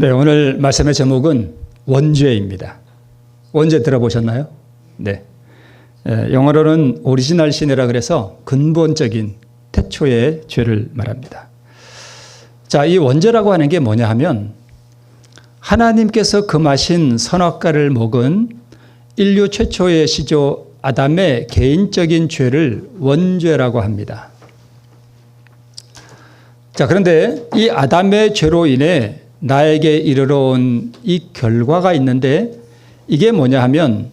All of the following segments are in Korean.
네, 오늘 말씀의 제목은 원죄입니다. 원죄 들어보셨나요? 네. 영어로는 오리지널 신이라 그래서 근본적인 태초의 죄를 말합니다. 자, 이 원죄라고 하는 게 뭐냐 하면 하나님께서 금하신 선악과를 먹은 인류 최초의 시조 아담의 개인적인 죄를 원죄라고 합니다. 자, 그런데 이 아담의 죄로 인해 나에게 이르러 온 이 결과가 있는데 이게 뭐냐 하면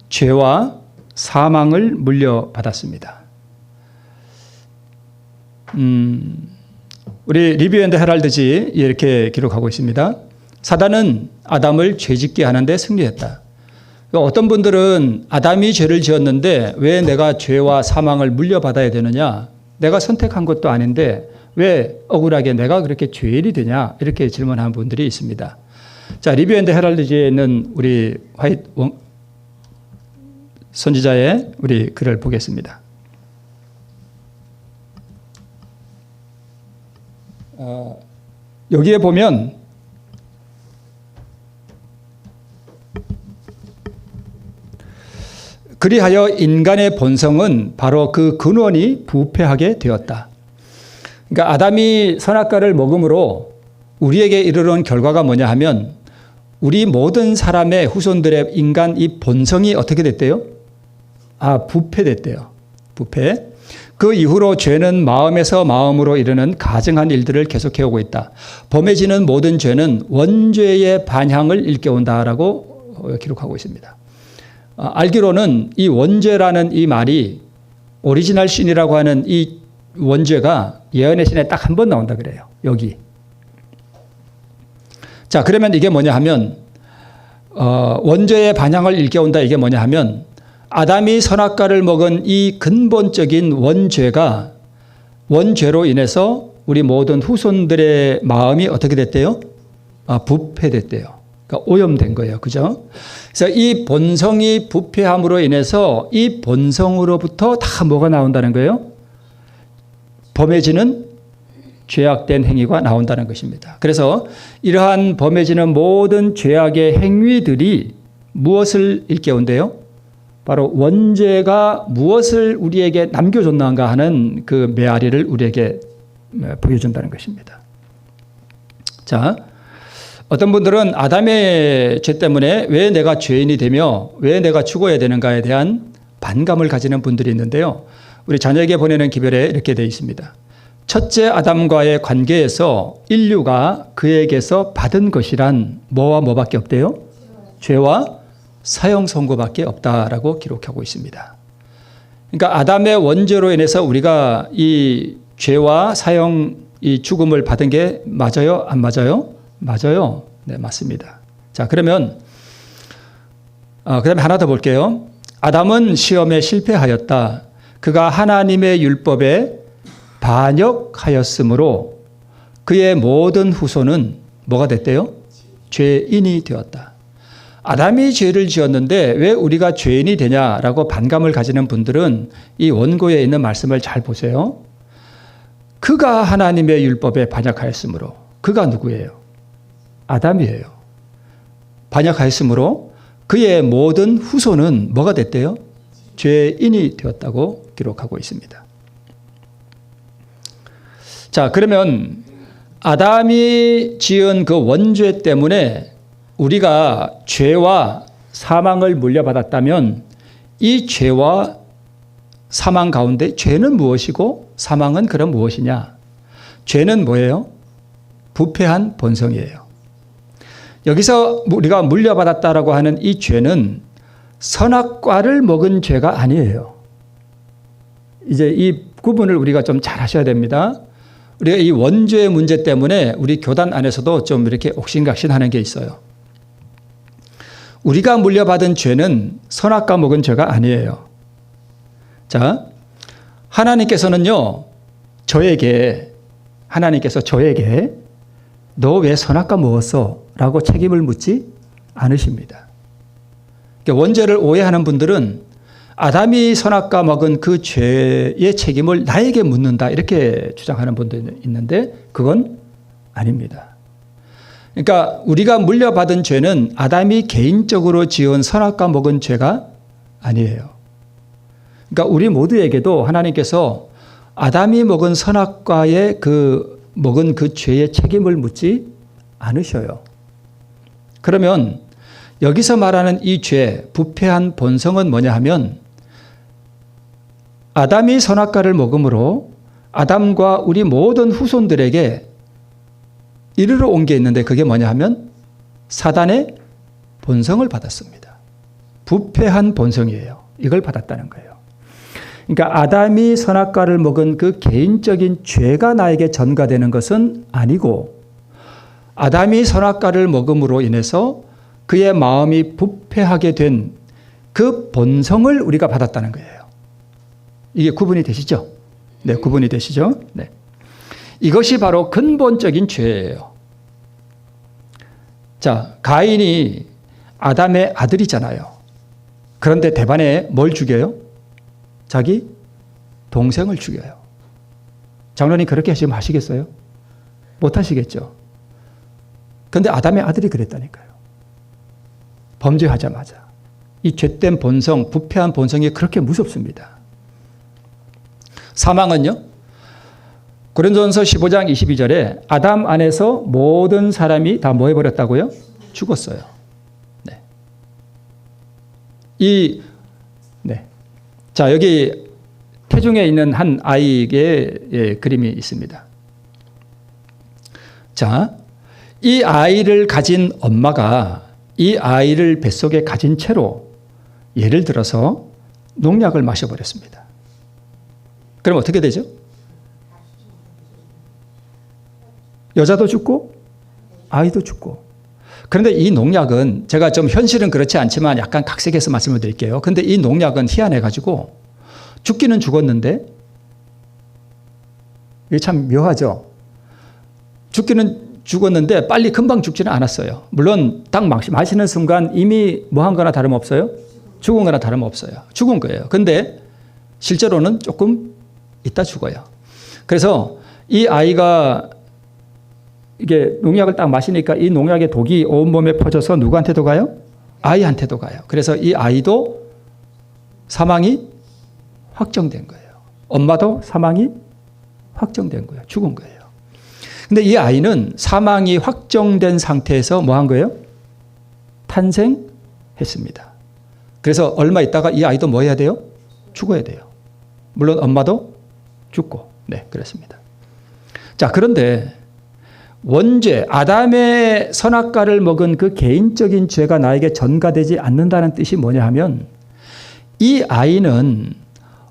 죄와 사망을 물려받았습니다. 우리 리뷰 앤드 헤럴드지 이렇게 기록하고 있습니다. 사단은 아담을 죄짓게 하는데 승리했다. 어떤 분들은 아담이 죄를 지었는데 왜 내가 죄와 사망을 물려받아야 되느냐? 내가 선택한 것도 아닌데 왜 억울하게 내가 그렇게 죄인이 되냐? 이렇게 질문하는 분들이 있습니다. 자, 리뷰 앤드 헤럴드지에 있는 우리 화이트 선지자의 우리 글을 보겠습니다. 여기에 보면 그리하여 인간의 본성은 바로 그 근원이 부패하게 되었다. 그러니까 아담이 선악과를 먹음으로 우리에게 이르러온 결과가 뭐냐 하면 우리 모든 사람의 후손들의 인간 이 본성이 어떻게 됐대요? 부패됐대요. 부패. 그 이후로 죄는 마음에서 마음으로 이르는 가증한 일들을 계속해오고 있다. 범해지는 모든 죄는 원죄의 반향을 일깨운다라고 기록하고 있습니다. 알기로는 이 원죄라는 이 말이 오리지널 신이라고 하는 이 원죄가 예언의 신에 딱 한 번 나온다 그래요. 여기. 자, 그러면 이게 뭐냐 하면 원죄의 반향을 일깨운다 이게 뭐냐 하면 아담이 선악과를 먹은 이 근본적인 원죄가 원죄로 인해서 우리 모든 후손들의 마음이 어떻게 됐대요? 부패됐대요. 그러니까 오염된 거예요. 그죠? 그래서 이 본성이 부패함으로 인해서 이 본성으로부터 다 뭐가 나온다는 거예요? 범해지는 죄악된 행위가 나온다는 것입니다. 그래서 이러한 범해지는 모든 죄악의 행위들이 무엇을 일깨운대요? 바로 원죄가 무엇을 우리에게 남겨줬는가 하는 그 메아리를 우리에게 보여준다는 것입니다. 자, 어떤 분들은 아담의 죄 때문에 왜 내가 죄인이 되며 왜 내가 죽어야 되는가에 대한 반감을 가지는 분들이 있는데요. 우리 자녀에게 보내는 기별에 이렇게 되어 있습니다. 첫째 아담과의 관계에서 인류가 그에게서 받은 것이란 뭐와 뭐밖에 없대요? 죄와 사형 선고밖에 없다라고 기록하고 있습니다. 그러니까 아담의 원죄로 인해서 우리가 이 죄와 사형 이 죽음을 받은 게 맞아요? 안 맞아요? 맞아요. 네, 맞습니다. 자, 그러면 그다음에 하나 더 볼게요. 아담은 시험에 실패하였다. 그가 하나님의 율법에 반역하였으므로 그의 모든 후손은 뭐가 됐대요? 죄인이 되었다. 아담이 죄를 지었는데 왜 우리가 죄인이 되냐라고 반감을 가지는 분들은 이 원고에 있는 말씀을 잘 보세요. 그가 하나님의 율법에 반역하였으므로 그가 누구예요? 아담이에요. 반역하였으므로 그의 모든 후손은 뭐가 됐대요? 죄인이 되었다고 기록하고 있습니다. 자, 그러면 아담이 지은 그 원죄 때문에 우리가 죄와 사망을 물려받았다면 이 죄와 사망 가운데 죄는 무엇이고 사망은 그럼 무엇이냐? 죄는 뭐예요? 부패한 본성이에요. 여기서 우리가 물려받았다라고 하는 이 죄는 선악과를 먹은 죄가 아니에요. 이제 이 구분을 우리가 좀 잘 하셔야 됩니다. 우리가 이 원죄의 문제 때문에 우리 교단 안에서도 좀 이렇게 옥신각신하는 게 있어요. 우리가 물려받은 죄는 선악과 먹은 죄가 아니에요. 자, 하나님께서는요, 하나님께서 저에게 너 왜 선악과 먹었어? 라고 책임을 묻지 않으십니다. 원죄를 오해하는 분들은 아담이 선악과 먹은 그 죄의 책임을 나에게 묻는다 이렇게 주장하는 분들이 있는데 그건 아닙니다. 그러니까 우리가 물려받은 죄는 아담이 개인적으로 지은 선악과 먹은 죄가 아니에요. 그러니까 우리 모두에게도 하나님께서 아담이 먹은 선악과의 먹은 그 죄의 책임을 묻지 않으셔요. 그러면 여기서 말하는 이 죄, 부패한 본성은 뭐냐 하면 아담이 선악과를 먹음으로 아담과 우리 모든 후손들에게 이르러 온 게 있는데 그게 뭐냐 하면 사단의 본성을 받았습니다. 부패한 본성이에요. 이걸 받았다는 거예요. 그러니까 아담이 선악과를 먹은 그 개인적인 죄가 나에게 전가되는 것은 아니고 아담이 선악과를 먹음으로 인해서 그의 마음이 부패하게 된 그 본성을 우리가 받았다는 거예요. 이게 구분이 되시죠? 네, 구분이 되시죠? 네. 이것이 바로 근본적인 죄예요. 자, 가인이 아담의 아들이잖아요. 그런데 대반에 뭘 죽여요? 자기 동생을 죽여요. 장로님 그렇게 지금 하시겠어요? 못 하시겠죠? 그런데 아담의 아들이 그랬다니까요. 범죄하자마자. 이 죄된 본성, 부패한 본성이 그렇게 무섭습니다. 사망은요? 고린도전서 15장 22절에 아담 안에서 모든 사람이 다 뭐 해버렸다고요? 죽었어요. 네. 자, 여기 태중에 있는 한 아이의 그림이 있습니다. 자, 이 아이를 가진 엄마가 이 아이를 뱃속에 가진 채로 예를 들어서 농약을 마셔버렸습니다. 그럼 어떻게 되죠? 여자도 죽고 아이도 죽고. 그런데 이 농약은 제가 좀 현실은 그렇지 않지만 약간 각색해서 말씀을 드릴게요. 그런데 이 농약은 희한해가지고 죽기는 죽었는데 이게 참 묘하죠. 죽기는 죽었는데 빨리 금방 죽지는 않았어요. 물론 딱 마시는 순간 이미 뭐 한 거나 다름없어요? 죽은 거나 다름없어요. 죽은 거예요. 근데 실제로는 조금 있다 죽어요. 그래서 이 아이가 이게 농약을 딱 마시니까 이 농약의 독이 온몸에 퍼져서 누구한테도 가요? 아이한테도 가요. 그래서 이 아이도 사망이 확정된 거예요. 엄마도 사망이 확정된 거예요. 죽은 거예요. 근데 이 아이는 사망이 확정된 상태에서 뭐 한 거예요? 탄생했습니다. 그래서 얼마 있다가 이 아이도 뭐 해야 돼요? 죽어야 돼요. 물론 엄마도 죽고. 네, 그렇습니다. 자, 그런데 원죄, 아담의 선악과를 먹은 그 개인적인 죄가 나에게 전가되지 않는다는 뜻이 뭐냐 하면 이 아이는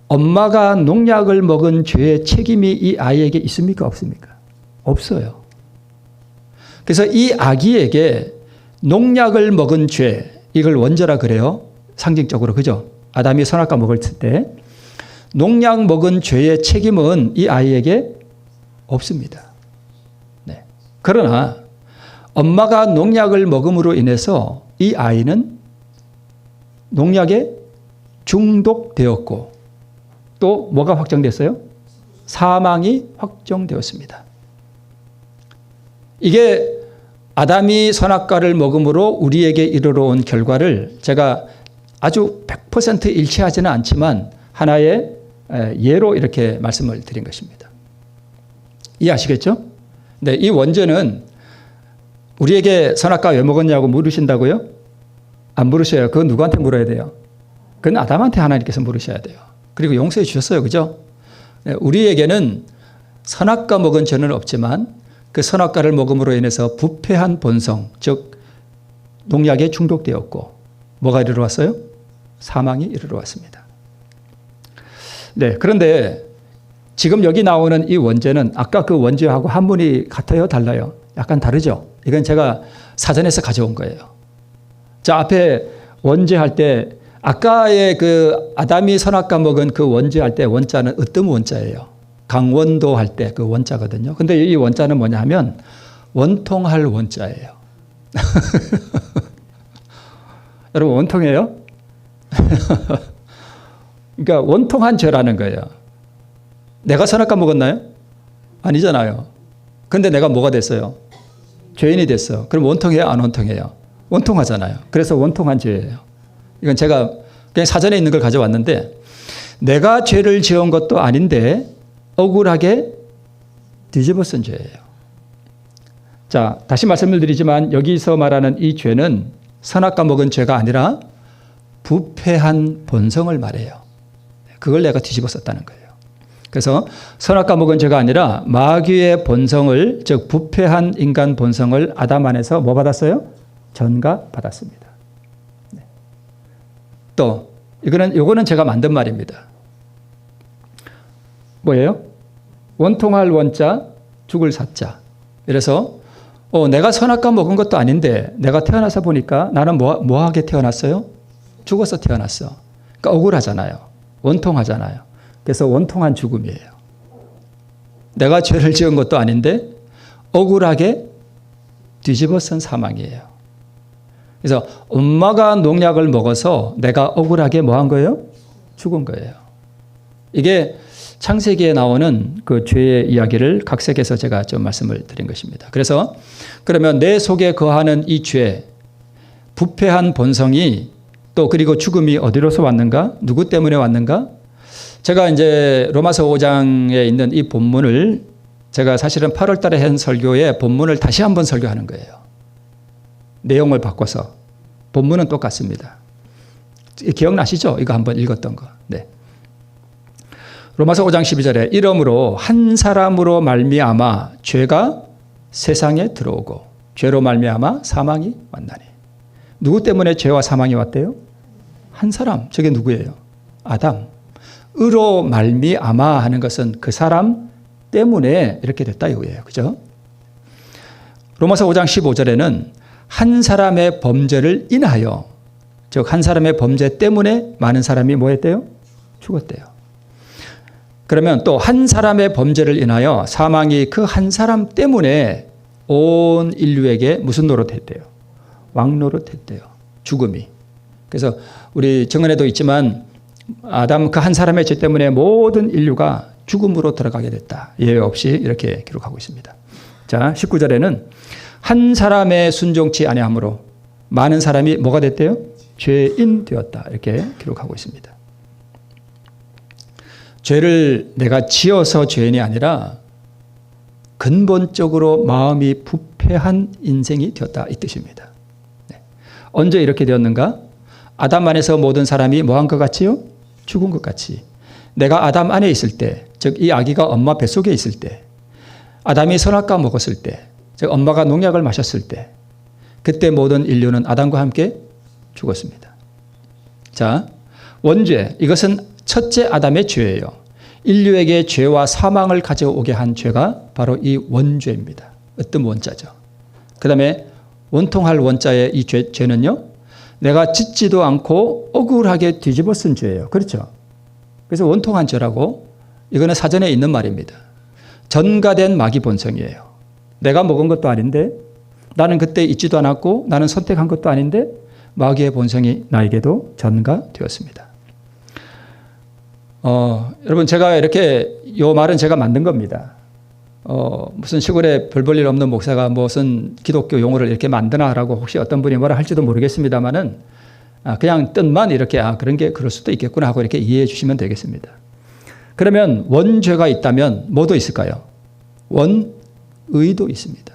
엄마가 농약을 먹은 죄의 책임이 이 아이에게 있습니까? 없습니까? 없어요. 그래서 이 아기에게 농약을 먹은 죄, 이걸 원죄라 그래요. 상징적으로, 그죠? 아담이 선악과 먹었을 때 농약 먹은 죄의 책임은 이 아이에게 없습니다. 네. 그러나 엄마가 농약을 먹음으로 인해서 이 아이는 농약에 중독되었고 또 뭐가 확정됐어요? 사망이 확정되었습니다. 이게 아담이 선악과를 먹음으로 우리에게 이르러 온 결과를 제가 아주 100% 일치하지는 않지만 하나의 예로 이렇게 말씀을 드린 것입니다. 이해하시겠죠? 네, 이 원죄는 우리에게 선악과 왜 먹었냐고 물으신다고요? 안 물으셔요. 그건 누구한테 물어야 돼요? 그건 아담한테 하나님께서 물으셔야 돼요. 그리고 용서해 주셨어요. 그죠? 네, 우리에게는 선악과 먹은 죄는 없지만 그 선악과를 먹음으로 인해서 부패한 본성, 즉 농약에 중독되었고 뭐가 이르러 왔어요? 사망이 이르러 왔습니다. 네, 그런데 지금 여기 나오는 이 원죄는 아까 그 원죄하고 한문이 같아요? 달라요? 약간 다르죠? 이건 제가 사전에서 가져온 거예요. 자, 앞에 원죄할 때 아까의 그 아담이 선악과 먹은 그 원죄할 때 원자는 으뜸 원자예요. 강원도 할 때 그 원자거든요. 근데 이 원자는 뭐냐 하면 원통할 원자예요. 여러분 원통해요? 그러니까 원통한 죄라는 거예요. 내가 선악과 먹었나요? 아니잖아요. 근데 내가 뭐가 됐어요? 죄인이 됐어. 그럼 원통해요? 안 원통해요? 원통하잖아요. 그래서 원통한 죄예요. 이건 제가 그냥 사전에 있는 걸 가져왔는데 내가 죄를 지은 것도 아닌데 억울하게 뒤집어 쓴 죄예요. 자, 다시 말씀을 드리지만 여기서 말하는 이 죄는 선악과 먹은 죄가 아니라 부패한 본성을 말해요. 그걸 내가 뒤집어 썼다는 거예요. 그래서 선악과 먹은 죄가 아니라 마귀의 본성을, 즉 부패한 인간 본성을 아담 안에서 뭐 받았어요? 전가받았습니다. 네. 또 요거는 제가 만든 말입니다. 뭐예요? 원통할 원자, 죽을 사자. 그래서 내가 선악과 먹은 것도 아닌데 내가 태어나서 보니까 나는 뭐하게 태어났어요? 죽어서 태어났어. 그러니까 억울하잖아요. 원통하잖아요. 그래서 원통한 죽음이에요. 내가 죄를 지은 것도 아닌데 억울하게 뒤집어 쓴 사망이에요. 그래서 엄마가 농약을 먹어서 내가 억울하게 뭐 한 거예요? 죽은 거예요. 이게 창세기에 나오는 그 죄의 이야기를 각색해서 제가 좀 말씀을 드린 것입니다. 그래서 그러면 내 속에 거하는 이 죄, 부패한 본성이 또 그리고 죽음이 어디로서 왔는가? 누구 때문에 왔는가? 제가 이제 로마서 5장에 있는 이 본문을 제가 사실은 8월 달에 한 설교에 본문을 다시 한번 설교하는 거예요. 내용을 바꿔서. 본문은 똑같습니다. 기억나시죠? 이거 한번 읽었던 거. 네. 로마서 5장 12절에 이러므로 한 사람으로 말미암아 죄가 세상에 들어오고 죄로 말미암아 사망이 왔나니. 누구 때문에 죄와 사망이 왔대요? 한 사람. 저게 누구예요? 아담. 으로 말미암아 하는 것은 그 사람 때문에 이렇게 됐다 이거예요. 그죠? 로마서 5장 15절에는 한 사람의 범죄를 인하여, 즉 한 사람의 범죄 때문에 많은 사람이 뭐 했대요? 죽었대요. 그러면 또 한 사람의 범죄를 인하여 사망이 그 한 사람 때문에 온 인류에게 무슨 노릇했대요? 왕노릇했대요. 죽음이. 그래서 우리 정언에도 있지만 아담 그 한 사람의 죄 때문에 모든 인류가 죽음으로 들어가게 됐다. 예외 없이 이렇게 기록하고 있습니다. 자, 19절에는 한 사람의 순종치 아니함으로 많은 사람이 뭐가 됐대요? 죄인 되었다. 이렇게 기록하고 있습니다. 죄를 내가 지어서 죄인이 아니라 근본적으로 마음이 부패한 인생이 되었다. 이 뜻입니다. 네. 언제 이렇게 되었는가? 아담 안에서 모든 사람이 뭐 한 것 같이요? 죽은 것 같이. 내가 아담 안에 있을 때, 즉 이 아기가 엄마 뱃속에 있을 때, 아담이 선악과 먹었을 때, 즉 엄마가 농약을 마셨을 때, 그때 모든 인류는 아담과 함께 죽었습니다. 자, 원죄. 이것은 첫째 아담의 죄예요. 인류에게 죄와 사망을 가져오게 한 죄가 바로 이 원죄입니다. 어떤 원자죠. 그 다음에 원통할 원자의 이 죄는요. 내가 짓지도 않고 억울하게 뒤집어 쓴 죄예요. 그렇죠. 그래서 원통한 죄라고 이거는 사전에 있는 말입니다. 전가된 마귀 본성이에요. 내가 먹은 것도 아닌데 나는 그때 잊지도 않았고 나는 선택한 것도 아닌데 마귀의 본성이 나에게도 전가되었습니다. 여러분 제가 이렇게 요 말은 제가 만든 겁니다. 무슨 시골에 별 볼 일 없는 목사가 무슨 기독교 용어를 이렇게 만드나라고 혹시 어떤 분이 뭐라 할지도 모르겠습니다만은 그냥 뜻만 이렇게 그런 게 그럴 수도 있겠구나 하고 이렇게 이해해 주시면 되겠습니다. 그러면 원죄가 있다면 뭐도 있을까요? 원의도 있습니다.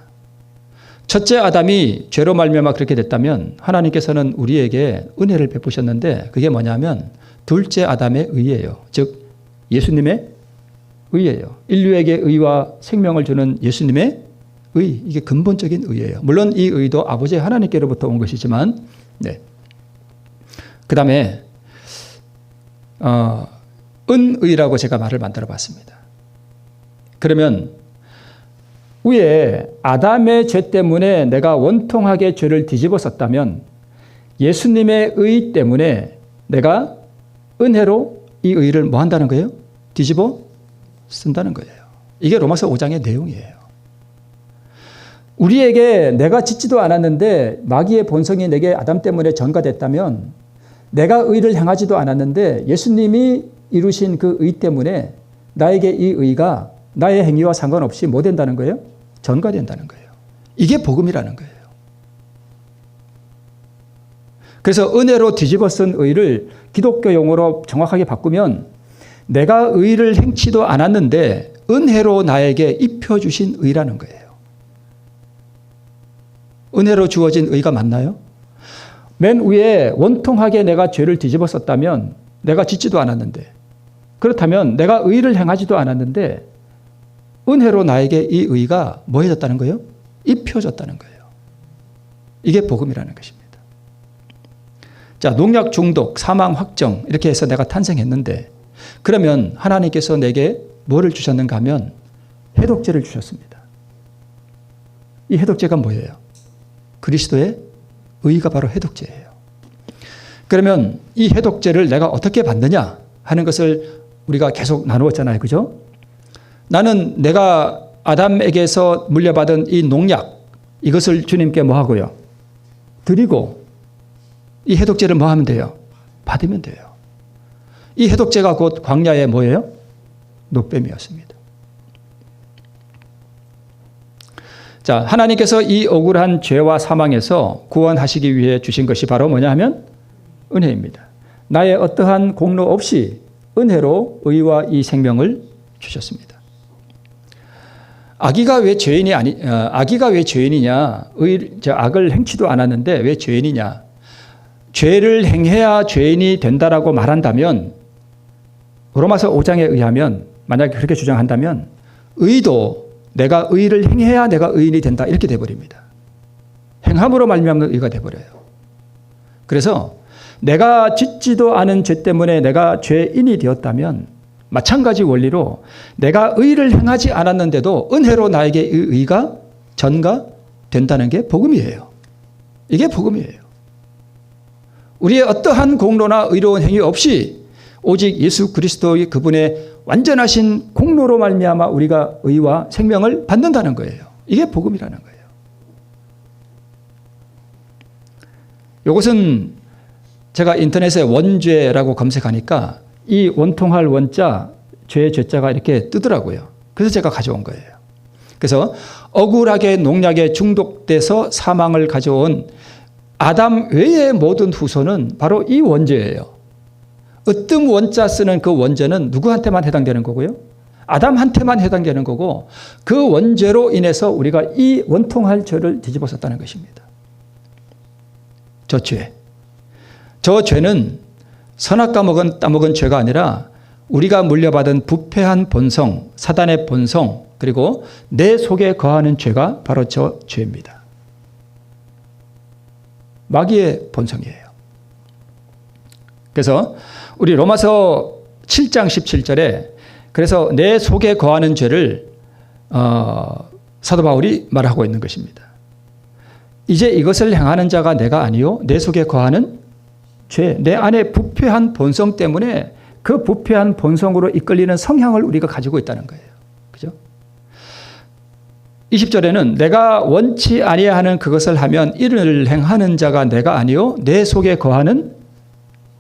첫째 아담이 죄로 말미암아 그렇게 됐다면 하나님께서는 우리에게 은혜를 베푸셨는데 그게 뭐냐면 둘째 아담의 의예요. 즉 예수님의 의예요. 인류에게 의와 생명을 주는 예수님의 의. 이게 근본적인 의예요. 물론 이 의도 아버지 하나님께로부터 온 것이지만 네. 그 다음에 은의라고 제가 말을 만들어 봤습니다. 그러면 위에 아담의 죄 때문에 내가 원통하게 죄를 뒤집어 썼다면 예수님의 의 때문에 내가 은혜로 이 의를 뭐 한다는 거예요? 뒤집어 쓴다는 거예요. 이게 로마서 5장의 내용이에요. 우리에게 내가 짓지도 않았는데 마귀의 본성이 내게 아담 때문에 전가됐다면 내가 의를 행하지도 않았는데 예수님이 이루신 그 의 때문에 나에게 이 의가 나의 행위와 상관없이 뭐 된다는 거예요? 전가된다는 거예요. 이게 복음이라는 거예요. 그래서 은혜로 뒤집어 쓴 의를 기독교 용어로 정확하게 바꾸면 내가 의를 행치도 않았는데 은혜로 나에게 입혀주신 의라는 거예요. 은혜로 주어진 의가 맞나요? 맨 위에 원통하게 내가 죄를 뒤집어 썼다면 내가 짓지도 않았는데, 그렇다면 내가 의를 행하지도 않았는데 은혜로 나에게 이 의가 뭐 해졌다는 거예요? 입혀졌다는 거예요. 이게 복음이라는 것입니다. 자, 농약 중독, 사망 확정 이렇게 해서 내가 탄생했는데 그러면 하나님께서 내게 뭐를 주셨는가 하면 해독제를 주셨습니다. 이 해독제가 뭐예요? 그리스도의 의가 바로 해독제예요. 그러면 이 해독제를 내가 어떻게 받느냐 하는 것을 우리가 계속 나누었잖아요. 그죠? 나는 내가 아담에게서 물려받은 이 농약, 이것을 주님께 뭐 하고요? 드리고 이 해독제를 뭐 하면 돼요? 받으면 돼요. 이 해독제가 곧 광야의 뭐예요? 노뱀이었습니다. 자, 하나님께서 이 억울한 죄와 사망에서 구원하시기 위해 주신 것이 바로 뭐냐 하면 은혜입니다. 나의 어떠한 공로 없이 은혜로 의와 이 생명을 주셨습니다. 아기가 왜 죄인이냐? 악을 행치도 않았는데 왜 죄인이냐? 죄를 행해야 죄인이 된다라고 말한다면 로마서 5장에 의하면 만약에 그렇게 주장한다면 의도 내가 의를 행해야 내가 의인이 된다 이렇게 돼버립니다. 행함으로 말미암는 의가 돼버려요. 그래서 내가 짓지도 않은 죄 때문에 내가 죄인이 되었다면 마찬가지 원리로 내가 의를 행하지 않았는데도 은혜로 나에게 이 의가 전가된다는 게 복음이에요. 이게 복음이에요. 우리의 어떠한 공로나 의로운 행위 없이 오직 예수 그리스도의 그분의 완전하신 공로로 말미암아 우리가 의와 생명을 받는다는 거예요. 이게 복음이라는 거예요. 이것은 제가 인터넷에 원죄라고 검색하니까 이 원통할 원자, 죄의 죄자가 이렇게 뜨더라고요. 그래서 제가 가져온 거예요. 그래서 억울하게 농약에 중독돼서 사망을 가져온 아담 외의 모든 후손은 바로 이 원죄예요. 으뜸 원자 쓰는 그 원죄는 누구한테만 해당되는 거고요? 아담한테만 해당되는 거고 그 원죄로 인해서 우리가 이 원통할 죄를 뒤집어 썼다는 것입니다. 저 죄. 저 죄는 선악과 따먹은 죄가 아니라 우리가 물려받은 부패한 본성, 사단의 본성, 그리고 내 속에 거하는 죄가 바로 저 죄입니다. 마귀의 본성이에요. 그래서 우리 로마서 7장 17절에 그래서 내 속에 거하는 죄를 사도 바울이 말하고 있는 것입니다. 이제 이것을 행하는 자가 내가 아니요 내 속에 거하는 죄, 내 안에 부패한 본성 때문에 그 부패한 본성으로 이끌리는 성향을 우리가 가지고 있다는 거예요. 그죠? 20절에는 내가 원치 아니하는 그것을 하면 이를 행하는 자가 내가 아니요 내 속에 거하는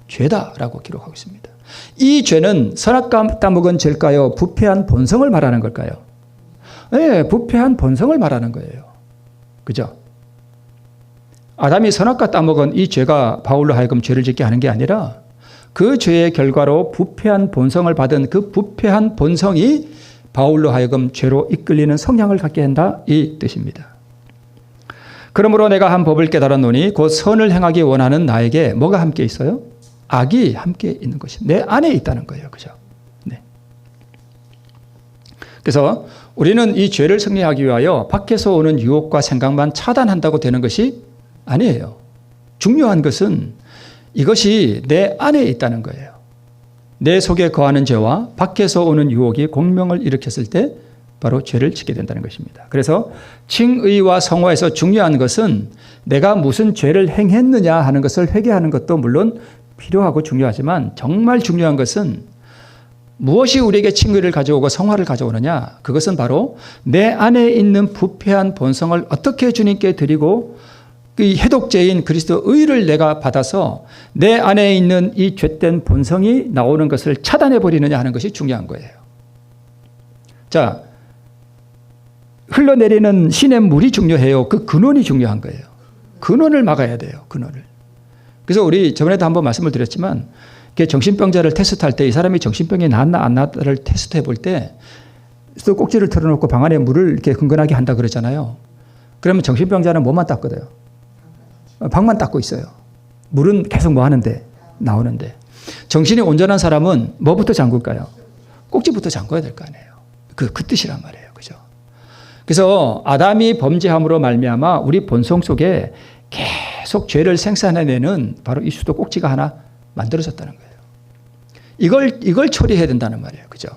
죄다라고 기록하고 있습니다. 이 죄는 선악과 따먹은 죄일까요? 부패한 본성을 말하는 걸까요? 네, 부패한 본성을 말하는 거예요. 그죠? 아담이 선악과 따먹은 이 죄가 바울로 하여금 죄를 짓게 하는 게 아니라 그 죄의 결과로 부패한 본성을 받은 그 부패한 본성이 바울로 하여금 죄로 이끌리는 성향을 갖게 한다 이 뜻입니다. 그러므로 내가 한 법을 깨달았노니 곧 선을 행하기 원하는 나에게 뭐가 함께 있어요? 악이 함께 있는 것이 내 안에 있다는 거예요. 그죠? 네. 그래서 우리는 이 죄를 승리하기 위하여 밖에서 오는 유혹과 생각만 차단한다고 되는 것이 아니에요. 중요한 것은 이것이 내 안에 있다는 거예요. 내 속에 거하는 죄와 밖에서 오는 유혹이 공명을 일으켰을 때 바로 죄를 짓게 된다는 것입니다. 그래서 칭의와 성화에서 중요한 것은 내가 무슨 죄를 행했느냐 하는 것을 회개하는 것도 물론 필요하고 중요하지만 정말 중요한 것은 무엇이 우리에게 칭의를 가져오고 성화를 가져오느냐, 그것은 바로 내 안에 있는 부패한 본성을 어떻게 주님께 드리고 이 해독제인 그리스도 의를 내가 받아서 내 안에 있는 이 죄된 본성이 나오는 것을 차단해 버리느냐 하는 것이 중요한 거예요. 자, 흘러내리는 시냇 물이 중요해요. 그 근원이 중요한 거예요. 근원을 막아야 돼요. 근원을. 그래서 우리 저번에도 한번 말씀을 드렸지만 정신병자를 테스트할 때 이 사람이 정신병이 낫나 안 낫나를 테스트해 볼 때 꼭지를 틀어놓고 방 안에 물을 이렇게 흥건하게 한다 그러잖아요. 그러면 정신병자는 뭐만 닦거든요. 방만 닦고 있어요. 물은 계속 뭐 하는데 나오는데. 정신이 온전한 사람은 뭐부터 잠글까요? 꼭지부터 잠궈야 될 거 아니에요. 그 뜻이란 말이에요. 그죠? 그래서 아담이 범죄함으로 말미암아 우리 본성 속에 계속 죄를 생산해내는 바로 이 수도 꼭지가 하나 만들어졌다는 거예요. 이걸 처리해야 된다는 말이에요. 그죠?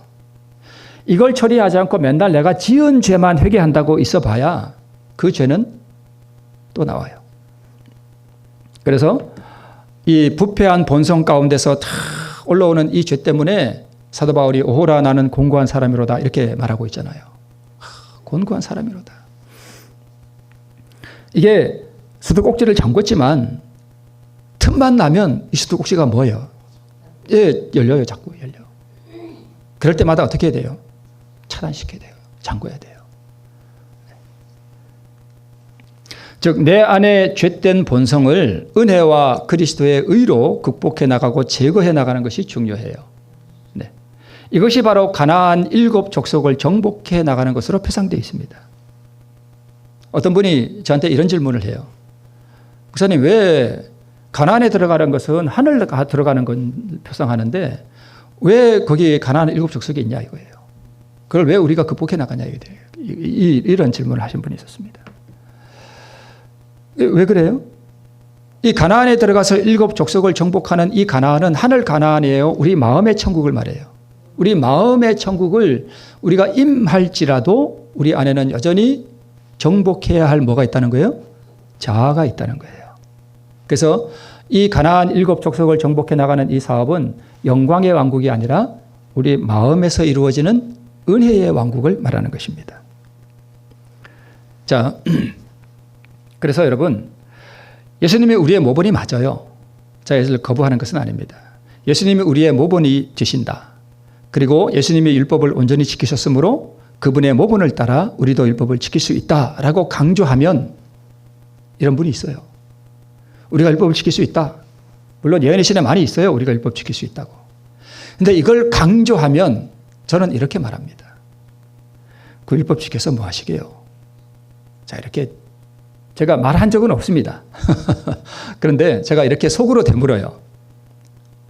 이걸 처리하지 않고 맨날 내가 지은 죄만 회개한다고 있어 봐야 그 죄는 또 나와요. 그래서 이 부패한 본성 가운데서 다 올라오는 이 죄 때문에 사도 바울이 오호라 나는 곤고한 사람이로다 이렇게 말하고 있잖아요. 곤고한 사람이로다. 이게 수도꼭지를 잠궜지만 틈만 나면 이 수도꼭지가 뭐예요? 예, 열려요. 자꾸 열려. 그럴 때마다 어떻게 해야 돼요? 차단시켜야 돼요. 잠궈야 돼요. 즉 내 안에 죄된 본성을 은혜와 그리스도의 의로 극복해 나가고 제거해 나가는 것이 중요해요. 네. 이것이 바로 가나안 7 족속을 정복해 나가는 것으로 표상되어 있습니다. 어떤 분이 저한테 이런 질문을 해요. 목사님, 왜 가나안에 들어가는 것은 하늘 들어가는 건 표상하는데 왜 거기 가나안 7 족속이 있냐 이거예요. 그걸 왜 우리가 극복해 나가냐 이런 질문을 하신 분이 있었습니다. 왜 그래요? 이 가나안에 들어가서 7 족속을 정복하는 이 가나안은 하늘 가나안이에요. 우리 마음의 천국을 말해요. 우리 마음의 천국을 우리가 임할지라도 우리 안에는 여전히 정복해야 할 뭐가 있다는 거예요? 자아가 있다는 거예요. 그래서 이 가나안 7 족속을 정복해 나가는 이 사업은 영광의 왕국이 아니라 우리 마음에서 이루어지는 은혜의 왕국을 말하는 것입니다. 자, 그래서 여러분, 예수님이 우리의 모본이 맞아요. 자, 이것을 거부하는 것은 아닙니다. 예수님이 우리의 모본이 되신다. 그리고 예수님이 율법을 온전히 지키셨으므로 그분의 모본을 따라 우리도 율법을 지킬 수 있다라고 강조하면 이런 분이 있어요. 우리가 율법을 지킬 수 있다. 물론 예언의 신에 많이 있어요. 우리가 율법 지킬 수 있다고. 근데 이걸 강조하면 저는 이렇게 말합니다. 그 율법 지켜서 뭐 하시게요? 자, 이렇게 제가 말한 적은 없습니다. 그런데 제가 이렇게 속으로 되물어요.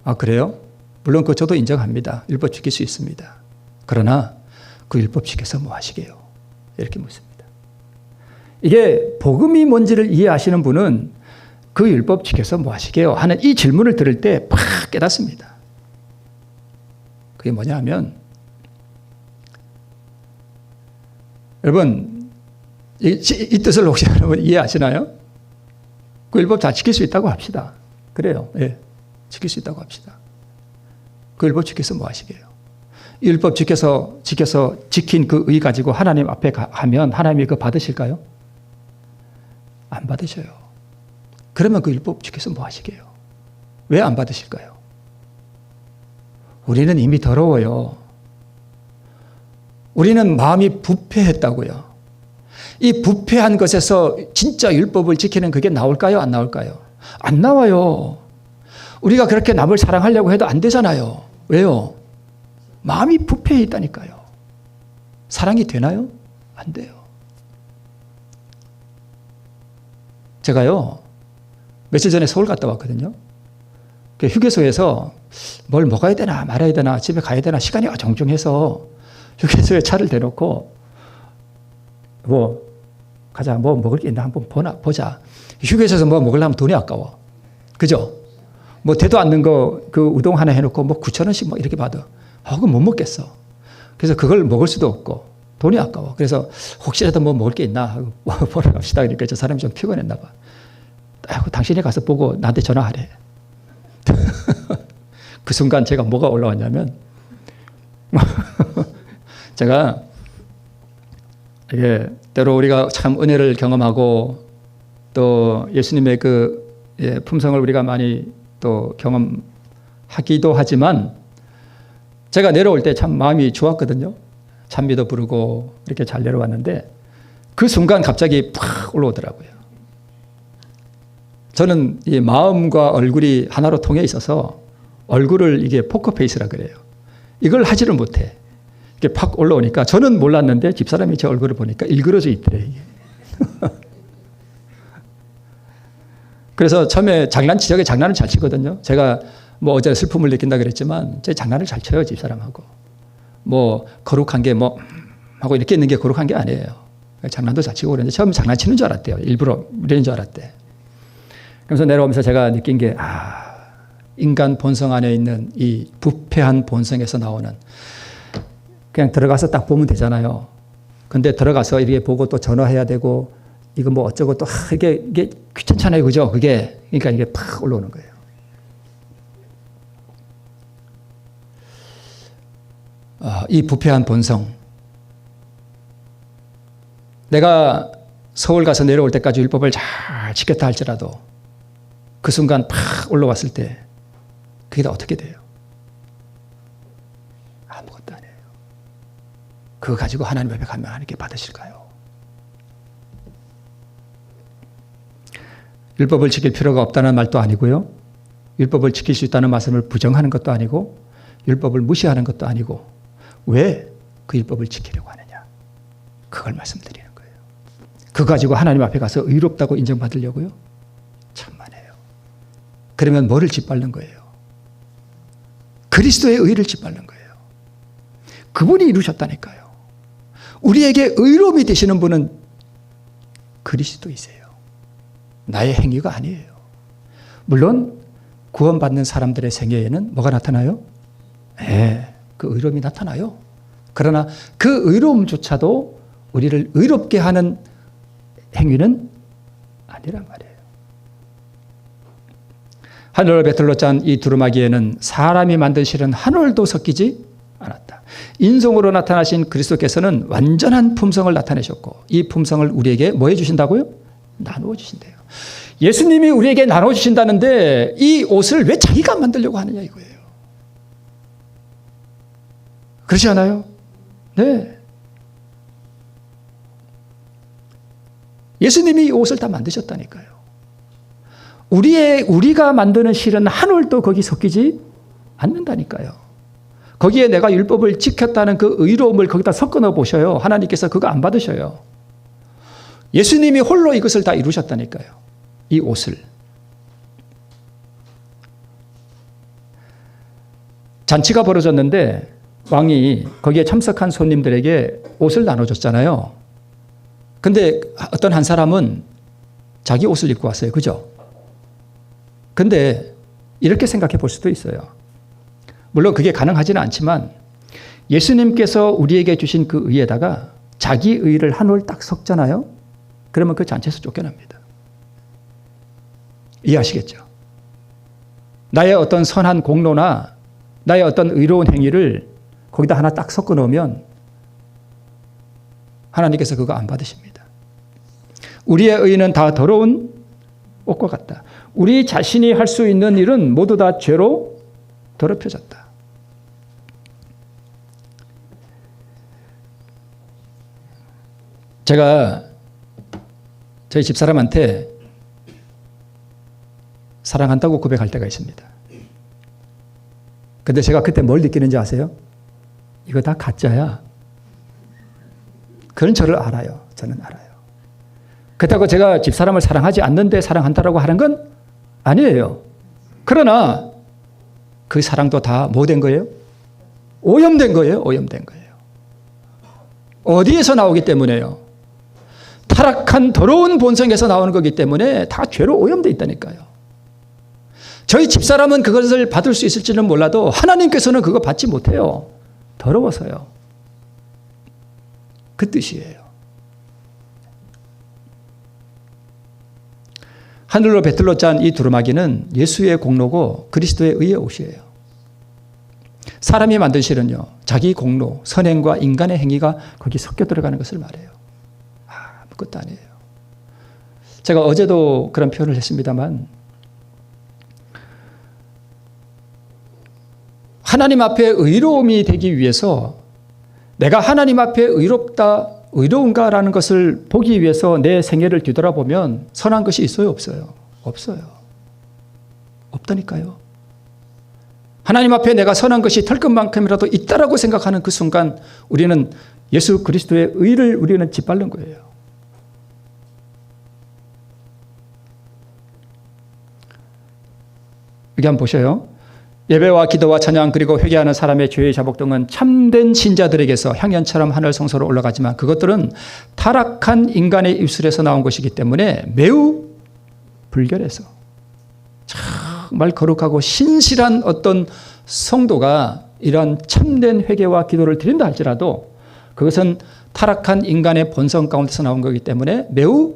아, 그래요? 물론 그거 저도 인정합니다. 율법 지킬 수 있습니다. 그러나 그 율법 지켜서 뭐 하시게요? 이렇게 묻습니다. 이게 복음이 뭔지를 이해하시는 분은 그 율법 지켜서 뭐 하시게요? 하는 이 질문을 들을 때 팍 깨닫습니다. 그게 뭐냐 하면 여러분 이 뜻을 혹시 여러분 이해하시나요? 그 율법 다 지킬 수 있다고 합시다. 그래요. 예, 지킬 수 있다고 합시다. 그 율법 지켜서 뭐 하시게요? 이 율법 지켜서 지킨 그 의 가지고 하나님 앞에 가면 하나님이 그거 받으실까요? 안 받으셔요. 그러면 그 율법 지켜서 뭐 하시게요? 왜 안 받으실까요? 우리는 이미 더러워요. 우리는 마음이 부패했다고요. 이 부패한 것에서 진짜 율법을 지키는 그게 나올까요? 안 나올까요? 안 나와요. 우리가 그렇게 남을 사랑하려고 해도 안 되잖아요. 왜요? 마음이 부패해 있다니까요. 사랑이 되나요? 안 돼요. 제가요, 며칠 전에 서울 갔다 왔거든요. 휴게소에서 뭘 먹어야 되나 말아야 되나 집에 가야 되나 시간이 어정쩡해서 휴게소에 차를 대놓고 뭐 가자, 뭐 먹을 게 있나 한번 보자. 휴게소에서 뭐 먹으려면 돈이 아까워. 그죠? 뭐 되도 않는 거 그 우동 하나 해놓고 뭐 9,000원씩 뭐 이렇게 받아. 그건 못 먹겠어. 그래서 그걸 먹을 수도 없고 돈이 아까워. 그래서 혹시라도 뭐 먹을 게 있나 하고 보러 갑시다. 그러니까 저 사람이 좀 피곤했나 봐. 아이고, 당신이 가서 보고 나한테 전화하래. 그 순간 제가 뭐가 올라왔냐면 제가 이게 때로 우리가 참 은혜를 경험하고 또 예수님의 그 품성을 우리가 많이 또 경험하기도 하지만 제가 내려올 때 참 마음이 좋았거든요. 찬미도 부르고 이렇게 잘 내려왔는데 그 순간 갑자기 팍 올라오더라고요. 저는 이 마음과 얼굴이 하나로 통해 있어서 얼굴을 이게 포커페이스라 그래요. 이걸 하지를 못해. 이게 팍 올라오니까 저는 몰랐는데 집사람이 제 얼굴을 보니까 일그러져 있더래, 이게. 그래서 처음에 저게 장난을 잘 치거든요. 제가 뭐 어제 슬픔을 느낀다 그랬지만 제 장난을 잘 쳐요, 집사람하고. 뭐 거룩한 게 뭐 하고 이렇게 있는 게 거룩한 게 아니에요. 장난도 잘 치고 그랬는데 처음에 장난치는 줄 알았대요. 일부러 이러는 줄 알았대. 그래서 내려오면서 제가 느낀 게 인간 본성 안에 있는 이 부패한 본성에서 나오는, 그냥 들어가서 딱 보면 되잖아요. 근데 들어가서 이렇게 보고 또 전화해야 되고 이거 뭐 어쩌고 또 이게 귀찮잖아요, 그죠? 그게 그러니까 이게 팍 올라오는 거예요. 이 부패한 본성. 내가 서울 가서 내려올 때까지 율법을 잘 지켰다 할지라도 그 순간 팍 올라왔을 때 그게 다 어떻게 돼요? 아무것도 아니에요. 그거 가지고 하나님 앞에 가면 하나님께 받으실까요? 율법을 지킬 필요가 없다는 말도 아니고요. 율법을 지킬 수 있다는 말씀을 부정하는 것도 아니고 율법을 무시하는 것도 아니고 왜 그 율법을 지키려고 하느냐? 그걸 말씀드리는 거예요. 그거 가지고 하나님 앞에 가서 의롭다고 인정받으려고요? 천만에요. 그러면 뭐를 짓밟는 거예요? 그리스도의 의를 짓밟는 거예요. 그분이 이루셨다니까요. 우리에게 의로움이 되시는 분은 그리스도이세요. 나의 행위가 아니에요. 물론 구원받는 사람들의 생애에는 뭐가 나타나요? 그 의로움이 나타나요. 그러나 그 의로움조차도 우리를 의롭게 하는 행위는 아니란 말이에요. 하늘을 배틀로 짠 이 두루마기에는 사람이 만든 실은 한 올도 섞이지 않았다. 인성으로 나타나신 그리스도께서는 완전한 품성을 나타내셨고 이 품성을 우리에게 뭐 해주신다고요? 나누어 주신대요. 예수님이 우리에게 나눠 주신다는데 이 옷을 왜 자기가 만들려고 하느냐 이거예요. 그렇지 않아요? 네. 예수님이 이 옷을 다 만드셨다니까요. 우리가 만드는 실은 한 올도 거기 섞이지 않는다니까요. 거기에 내가 율법을 지켰다는 그 의로움을 거기다 섞어 넣어 보셔요. 하나님께서 그거 안 받으셔요. 예수님이 홀로 이것을 다 이루셨다니까요. 이 옷을. 잔치가 벌어졌는데 왕이 거기에 참석한 손님들에게 옷을 나눠줬잖아요. 근데 어떤 한 사람은 자기 옷을 입고 왔어요. 그죠? 근데 이렇게 생각해 볼 수도 있어요. 물론 그게 가능하지는 않지만 예수님께서 우리에게 주신 그 의에다가 자기 의를 한 올 딱 섞잖아요. 그러면 그 잔치에서 쫓겨납니다. 이해하시겠죠? 나의 어떤 선한 공로나 나의 어떤 의로운 행위를 거기다 하나 딱 섞어 놓으면 하나님께서 그거 안 받으십니다. 우리의 의는 다 더러운 옷과 같다. 우리 자신이 할 수 있는 일은 모두 다 죄로 더럽혀졌다. 제가 저희 집사람한테 사랑한다고 고백할 때가 있습니다. 근데 제가 그때 뭘 느끼는지 아세요? 이거 다 가짜야. 그런 저를 알아요. 저는 알아요. 그렇다고 제가 집사람을 사랑하지 않는데 사랑한다라고 하는 건 아니에요. 그러나 그 사랑도 다 뭐 된 거예요? 오염된 거예요. 오염된 거예요. 어디에서 나오기 때문에요? 타락한 더러운 본성에서 나오는 거기 때문에 다 죄로 오염되어 있다니까요. 저희 집사람은 그것을 받을 수 있을지는 몰라도 하나님께서는 그거 받지 못해요. 더러워서요. 그 뜻이에요. 하늘로 배틀로 짠 이 두루마기는 예수의 공로고 그리스도의 의의 옷이에요. 사람이 만든 실은요, 자기 공로, 선행과 인간의 행위가 거기 섞여 들어가는 것을 말해요. 아무것도 아니에요. 제가 어제도 그런 표현을 했습니다만 하나님 앞에 의로움이 되기 위해서 내가 하나님 앞에 의롭다, 의로운가라는 것을 보기 위해서 내 생애를 뒤돌아보면 선한 것이 있어요, 없어요? 없어요. 없다니까요. 하나님 앞에 내가 선한 것이 털끝만큼이라도 있다라고 생각하는 그 순간 우리는 예수 그리스도의 의를 우리는 짓밟는 거예요. 여기 한번 보셔요. 예배와 기도와 찬양 그리고 회개하는 사람의 죄의 자복 등은 참된 신자들에게서 향연처럼 하늘 성소로 올라가지만 그것들은 타락한 인간의 입술에서 나온 것이기 때문에 매우 불결해서 정말 거룩하고 신실한 어떤 성도가 이러한 참된 회개와 기도를 드린다 할지라도 그것은 타락한 인간의 본성 가운데서 나온 거기 때문에 매우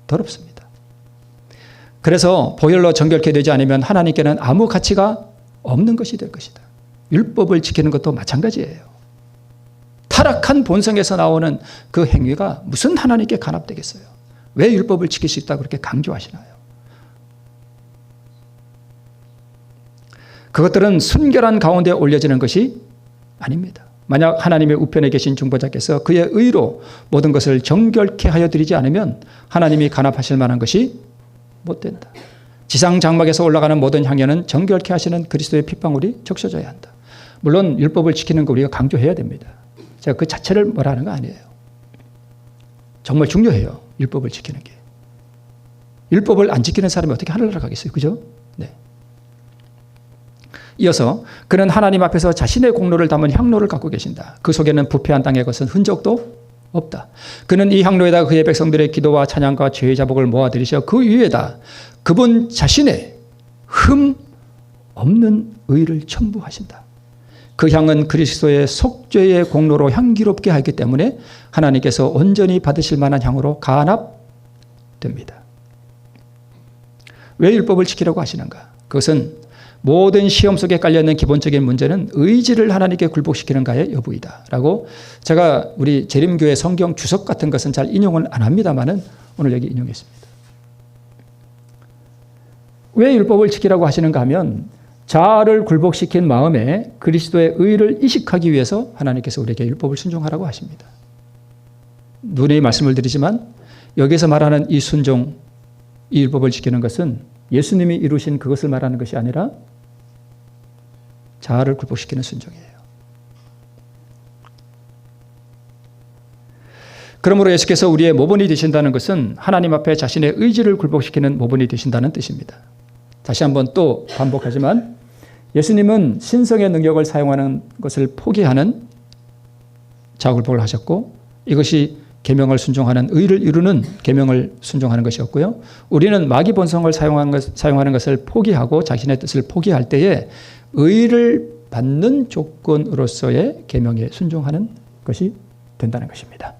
더럽습니다. 그래서 보혈로 정결케 되지 않으면 하나님께는 아무 가치가 없는 것이 될 것이다. 율법을 지키는 것도 마찬가지예요. 타락한 본성에서 나오는 그 행위가 무슨 하나님께 간합되겠어요? 왜 율법을 지킬 수 있다고 그렇게 강조하시나요? 그것들은 순결한 가운데 올려지는 것이 아닙니다. 만약 하나님의 우편에 계신 중보자께서 그의 의로 모든 것을 정결케 하여 드리지 않으면 하나님이 간합하실 만한 것이 못 된다. 지상 장막에서 올라가는 모든 향연은 정결케 하시는 그리스도의 핏방울이 적셔져야 한다. 물론 율법을 지키는 거 우리가 강조해야 됩니다. 제가 그 자체를 뭐라 하는 거 아니에요. 정말 중요해요. 율법을 지키는 게. 율법을 안 지키는 사람이 어떻게 하늘나라 가겠어요. 그죠? 네. 이어서 그는 하나님 앞에서 자신의 공로를 담은 향로를 갖고 계신다. 그 속에는 부패한 땅의 것은 흔적도 없다. 그는 이 향로에다 그의 백성들의 기도와 찬양과 죄의 자복을 모아들이셔 그 위에다 그분 자신의 흠 없는 의를 첨부하신다. 그 향은 그리스도의 속죄의 공로로 향기롭게 하기 때문에 하나님께서 온전히 받으실 만한 향으로 간합됩니다. 왜 율법을 지키려고 하시는가? 그것은 모든 시험 속에 깔려있는 기본적인 문제는 의지를 하나님께 굴복시키는가의 여부이다 라고 제가 우리 재림교회 성경 주석 같은 것은 잘 인용을 안 합니다만은 오늘 여기 인용했습니다. 왜 율법을 지키라고 하시는가 하면 자아를 굴복시킨 마음에 그리스도의 의를 이식하기 위해서 하나님께서 우리에게 율법을 순종하라고 하십니다. 누누이 말씀을 드리지만 여기서 말하는 이 순종, 이 율법을 지키는 것은 예수님이 이루신 그것을 말하는 것이 아니라 자아를 굴복시키는 순종이에요. 그러므로 예수께서 우리의 모본이 되신다는 것은 하나님 앞에 자신의 의지를 굴복시키는 모본이 되신다는 뜻입니다. 다시 한번 또 반복하지만 예수님은 신성의 능력을 사용하는 것을 포기하는 자아굴복을 하셨고 이것이 계명을 순종하는 의를 이루는 계명을 순종하는 것이었고요. 우리는 마귀 본성을 사용하는 것을 포기하고 자신의 뜻을 포기할 때에 의를 받는 조건으로서의 계명에 순종하는 것이 된다는 것입니다.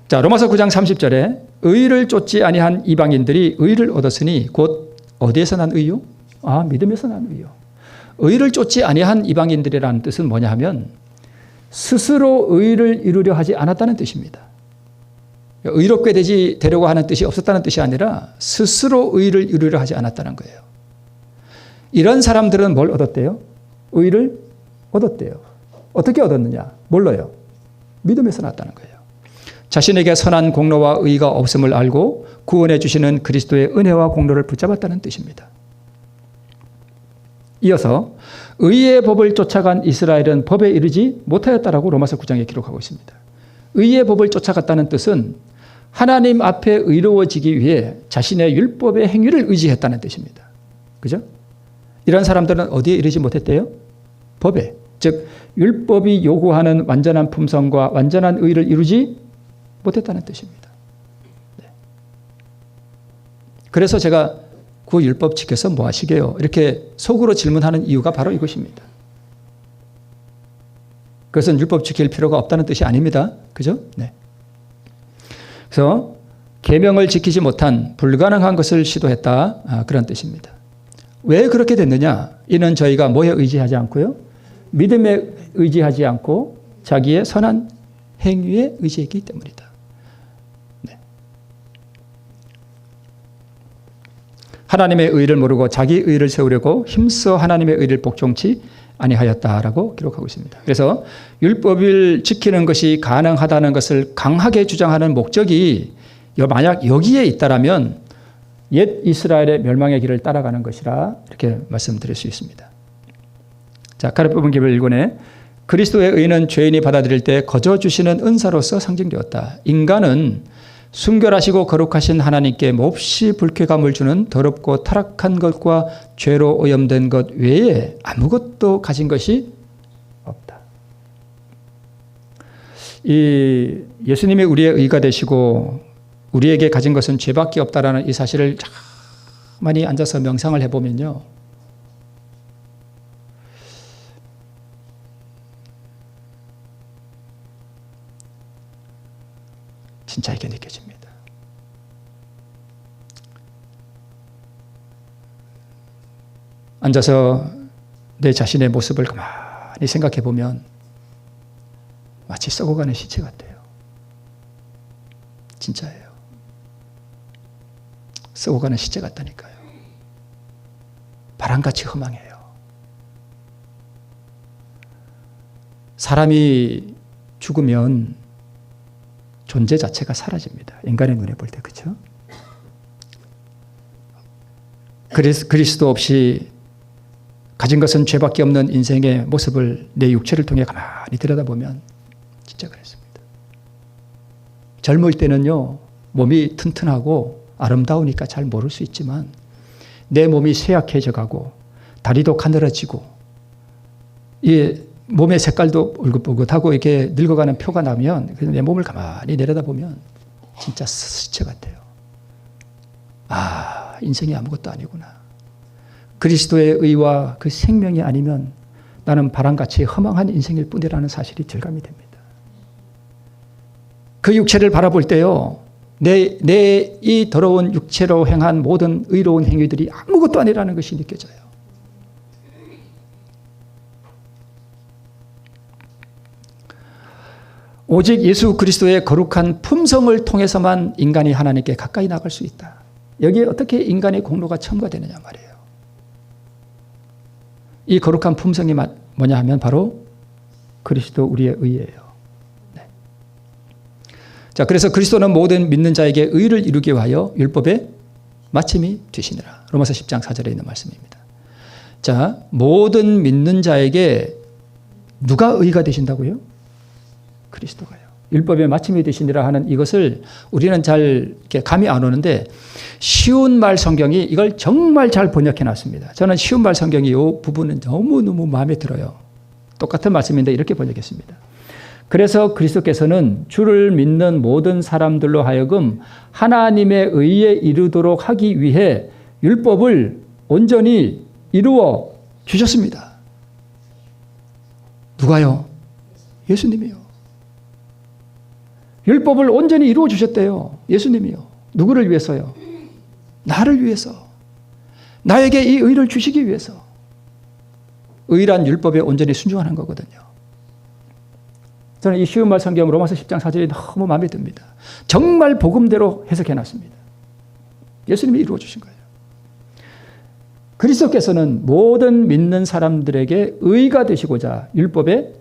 자, 로마서 9장 30절에 의를 쫓지 아니한 이방인들이 의를 얻었으니 곧 어디에서 난 의요? 믿음에서 난 의요. 의를 쫓지 아니한 이방인들이라는 뜻은 뭐냐 하면 스스로 의를 이루려 하지 않았다는 뜻입니다. 의롭게 되려고 하는 뜻이 없었다는 뜻이 아니라 스스로 의를 이루려 하지 않았다는 거예요. 이런 사람들은 뭘 얻었대요? 의를 얻었대요. 어떻게 얻었느냐? 뭘로요? 믿음에서 났다는 거예요. 자신에게 선한 공로와 의가 없음을 알고 구원해 주시는 그리스도의 은혜와 공로를 붙잡았다는 뜻입니다. 이어서 의의 법을 쫓아간 이스라엘은 법에 이르지 못하였다라고 로마서 9장에 기록하고 있습니다. 의의 법을 쫓아갔다는 뜻은 하나님 앞에 의로워지기 위해 자신의 율법의 행위를 의지했다는 뜻입니다. 그죠? 이런 사람들은 어디에 이르지 못했대요? 법에. 즉 율법이 요구하는 완전한 품성과 완전한 의를 이루지 못했다는 뜻입니다. 네. 그래서 제가 그 율법 지켜서 뭐 하시게요? 이렇게 속으로 질문하는 이유가 바로 이것입니다. 그것은 율법 지킬 필요가 없다는 뜻이 아닙니다. 그죠? 네. 그래서 계명을 지키지 못한 불가능한 것을 시도했다. 그런 뜻입니다. 왜 그렇게 됐느냐? 이는 저희가 뭐에 의지하지 않고요. 믿음에 의지하지 않고 자기의 선한 행위에 의지했기 때문이다. 네. 하나님의 의를 모르고 자기 의를 세우려고 힘써 하나님의 의를 복종치 아니하였다라고 기록하고 있습니다. 그래서 율법을 지키는 것이 가능하다는 것을 강하게 주장하는 목적이 만약 여기에 있다라면 옛 이스라엘의 멸망의 길을 따라가는 것이라 이렇게 말씀드릴 수 있습니다. 자, 가르 뽑은 기별 1권에 그리스도의 의는 죄인이 받아들일 때 거저 주시는 은사로서 상징되었다. 인간은 순결하시고 거룩하신 하나님께 몹시 불쾌감을 주는 더럽고 타락한 것과 죄로 오염된 것 외에 아무것도 가진 것이 없다. 이 예수님이 우리의 의가 되시고 우리에게 가진 것은 죄밖에 없다라는 이 사실을 많이 앉아서 명상을 해보면요. 진짜 이게 느껴집니다. 앉아서 내 자신의 모습을 가만히 생각해 보면 마치 썩어가는 시체 같아요. 진짜예요. 썩어가는 시체 같다니까요. 바람같이 허망해요. 사람이 죽으면 존재 자체가 사라집니다. 인간의 눈에 볼 때, 그렇죠? 그리스도 없이 가진 것은 죄밖에 없는 인생의 모습을 내 육체를 통해 가만히 들여다보면 진짜 그렇습니다. 젊을 때는요, 몸이 튼튼하고 아름다우니까 잘 모를 수 있지만 내 몸이 쇠약해져 가고 다리도 가늘어지고 이 몸의 색깔도 울긋불긋하고 이렇게 늙어가는 표가 나면 내 몸을 가만히 내려다보면 진짜 시체 같아요. 아, 인생이 아무것도 아니구나. 그리스도의 의와 그 생명이 아니면 나는 바람같이 허망한 인생일 뿐이라는 사실이 절감이 됩니다. 그 육체를 바라볼 때요, 내 이 더러운 육체로 행한 모든 의로운 행위들이 아무것도 아니라는 것이 느껴져요. 오직 예수 그리스도의 거룩한 품성을 통해서만 인간이 하나님께 가까이 나갈 수 있다. 여기에 어떻게 인간의 공로가 첨가되느냐 말이에요. 이 거룩한 품성이 뭐냐 하면 바로 그리스도 우리의 의예요. 네. 자, 그래서 그리스도는 모든 믿는 자에게 의를 이루기 위하여 율법의 마침이 되시니라. 로마서 10장 4절에 있는 말씀입니다. 자, 모든 믿는 자에게 누가 의가 되신다고요? 그리스도가요. 율법의 마침이 되시니라 하는 이것을 우리는 잘 이렇게 감이 안 오는데 쉬운 말 성경이 이걸 정말 잘 번역해 놨습니다. 저는 쉬운 말 성경이 이 부분은 너무너무 마음에 들어요. 똑같은 말씀인데 이렇게 번역했습니다. 그래서 그리스도께서는 주를 믿는 모든 사람들로 하여금 하나님의 의에 이르도록 하기 위해 율법을 온전히 이루어 주셨습니다. 누가요? 예수님이요. 율법을 온전히 이루어 주셨대요. 예수님이요. 누구를 위해서요? 나를 위해서. 나에게 이 의를 주시기 위해서. 의란 율법에 온전히 순종하는 거거든요. 저는 이 쉬운 말 성경 로마서 10장 4절이 너무 마음에 듭니다. 정말 복음대로 해석해 놨습니다. 예수님이 이루어 주신 거예요. 그리스도께서는 모든 믿는 사람들에게 의가 되시고자 율법의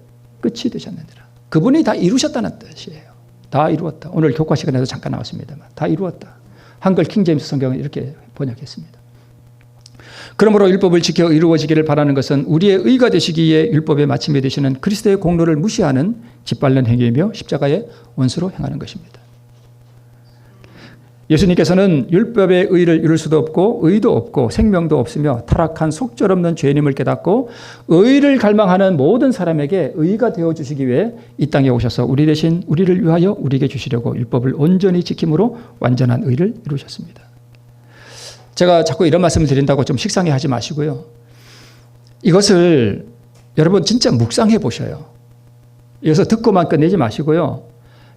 끝이 되셨느니라. 그분이 다 이루셨다는 뜻이에요. 다 이루었다. 오늘 교과 시간에도 잠깐 나왔습니다만 다 이루었다. 한글 킹제임스 성경은 이렇게 번역했습니다. 그러므로 율법을 지켜 이루어지기를 바라는 것은 우리의 의가 되시기에 율법의 마침이 되시는 그리스도의 공로를 무시하는 짓밟는 행위이며 십자가의 원수로 행하는 것입니다. 예수님께서는 율법의 의를 이룰 수도 없고 의도 없고 생명도 없으며 타락한 속절없는 죄인임을 깨닫고 의를 갈망하는 모든 사람에게 의가 되어주시기 위해 이 땅에 오셔서 우리 대신 우리를 위하여 우리에게 주시려고 율법을 온전히 지킴으로 완전한 의를 이루셨습니다. 제가 자꾸 이런 말씀을 드린다고 좀 식상해하지 마시고요. 이것을 여러분 진짜 묵상해 보셔요. 여기서 듣고만 끝내지 마시고요.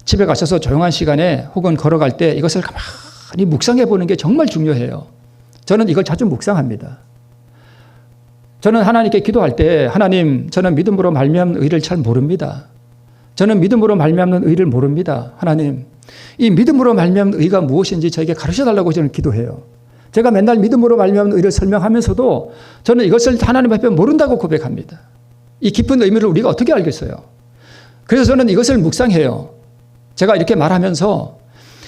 집에 가셔서 조용한 시간에 혹은 걸어갈 때 이것을 가만히 묵상해 보는 게 정말 중요해요. 저는 이걸 자주 묵상합니다. 저는 하나님께 기도할 때 하나님, 저는 믿음으로 말미암는 의를 잘 모릅니다. 저는 믿음으로 말미암는 의를 모릅니다. 하나님, 이 믿음으로 말미암는 의가 무엇인지 저에게 가르쳐달라고 저는 기도해요. 제가 맨날 믿음으로 말미암는 의를 설명하면서도 저는 이것을 하나님 앞에 모른다고 고백합니다. 이 깊은 의미를 우리가 어떻게 알겠어요? 그래서 저는 이것을 묵상해요. 제가 이렇게 말하면서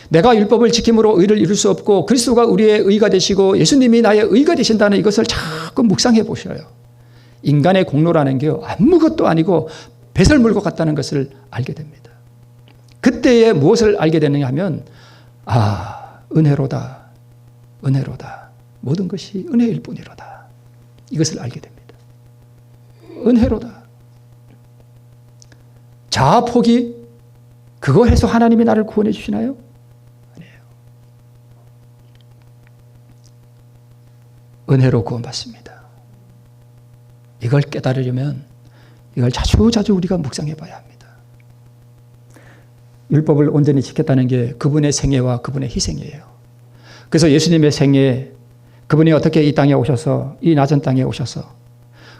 내가 율법을 지킴으로 의를 이룰 수 없고 그리스도가 우리의 의가 되시고 예수님이 나의 의가 되신다는 이것을 자꾸 묵상해 보셔요. 인간의 공로라는 게 아무것도 아니고 배설물과 같다는 것을 알게 됩니다. 그때에 무엇을 알게 되느냐 하면 은혜로다. 은혜로다. 모든 것이 은혜일 뿐이로다. 이것을 알게 됩니다. 은혜로다. 자아 포기 그거 해서 하나님이 나를 구원해 주시나요? 아니에요. 은혜로 구원받습니다. 이걸 깨달으려면 이걸 자주 우리가 묵상해 봐야 합니다. 율법을 온전히 지켰다는 게 그분의 생애와 그분의 희생이에요. 그래서 예수님의 생애, 그분이 어떻게 이 땅에 오셔서, 이 낮은 땅에 오셔서,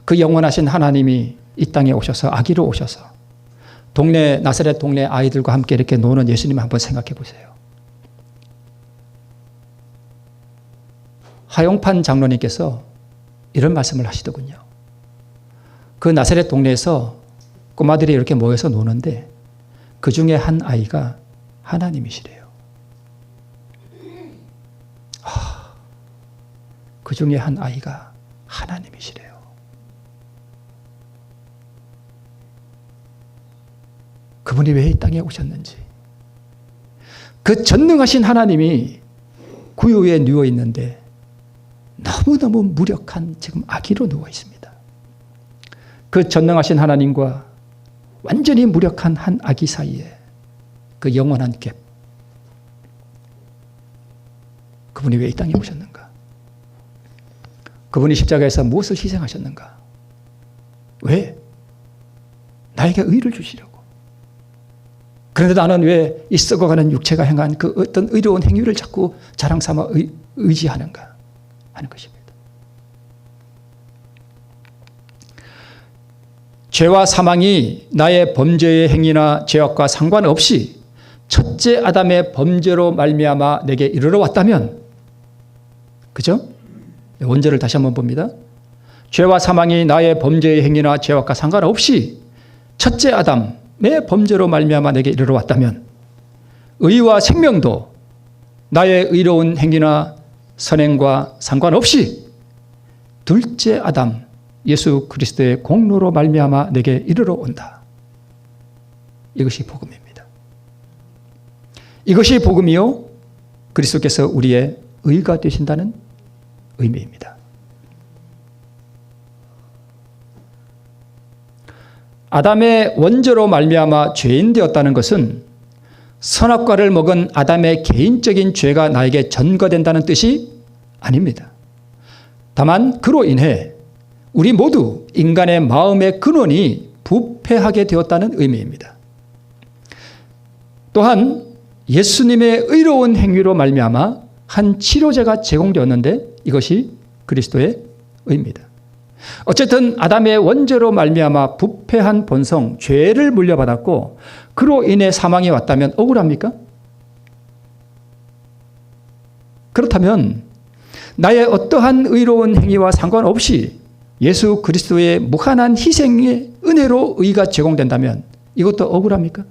그 영원하신 하나님이 이 땅에 오셔서 아기로 오셔서 나사렛 동네 아이들과 함께 이렇게 노는 예수님 한번 생각해 보세요. 하용판 장로님께서 이런 말씀을 하시더군요. 그 나사렛 동네에서 꼬마들이 이렇게 모여서 노는데 그 중에 한 아이가 하나님이시래요. 그 중에 한 아이가 하나님이시래요. 그분이 왜 이 땅에 오셨는지. 그 전능하신 하나님이 구유에 누워 있는데 너무너무 무력한 지금 아기로 누워 있습니다. 그 전능하신 하나님과 완전히 무력한 한 아기 사이에 그 영원한 갭. 그분이 왜 이 땅에 오셨는가? 그분이 십자가에서 무엇을 희생하셨는가? 왜? 나에게 의를 주시려고. 그런데 나는 왜 이 썩어가는 육체가 행한 그 어떤 의로운 행위를 자꾸 자랑 삼아 의지하는가 하는 것입니다. 죄와 사망이 나의 범죄의 행위나 죄악과 상관없이 첫째 아담의 범죄로 말미암아 내게 이르러 왔다면, 그죠? 원절을 다시 한번 봅니다. 죄와 사망이 나의 범죄의 행위나 죄악과 상관없이 첫째 아담의 범죄로 말미암아 내게 이르러 왔다면 의와 생명도 나의 의로운 행위나 선행과 상관없이 둘째 아담 예수 그리스도의 공로로 말미암아 내게 이르러 온다. 이것이 복음입니다. 이것이 복음이요 그리스도께서 우리의 의가 되신다는 의미입니다. 아담의 원죄로 말미암아 죄인 되었다는 것은 선악과를 먹은 아담의 개인적인 죄가 나에게 전가된다는 뜻이 아닙니다. 다만 그로 인해 우리 모두 인간의 마음의 근원이 부패하게 되었다는 의미입니다. 또한 예수님의 의로운 행위로 말미암아 한 치료제가 제공되었는데 이것이 그리스도의 의입니다. 어쨌든 아담의 원죄로 말미암아 부패한 본성, 죄를 물려받았고 그로 인해 사망이 왔다면 억울합니까? 그렇다면 나의 어떠한 의로운 행위와 상관없이 예수 그리스도의 무한한 희생의 은혜로 의가 제공된다면 이것도 억울합니까?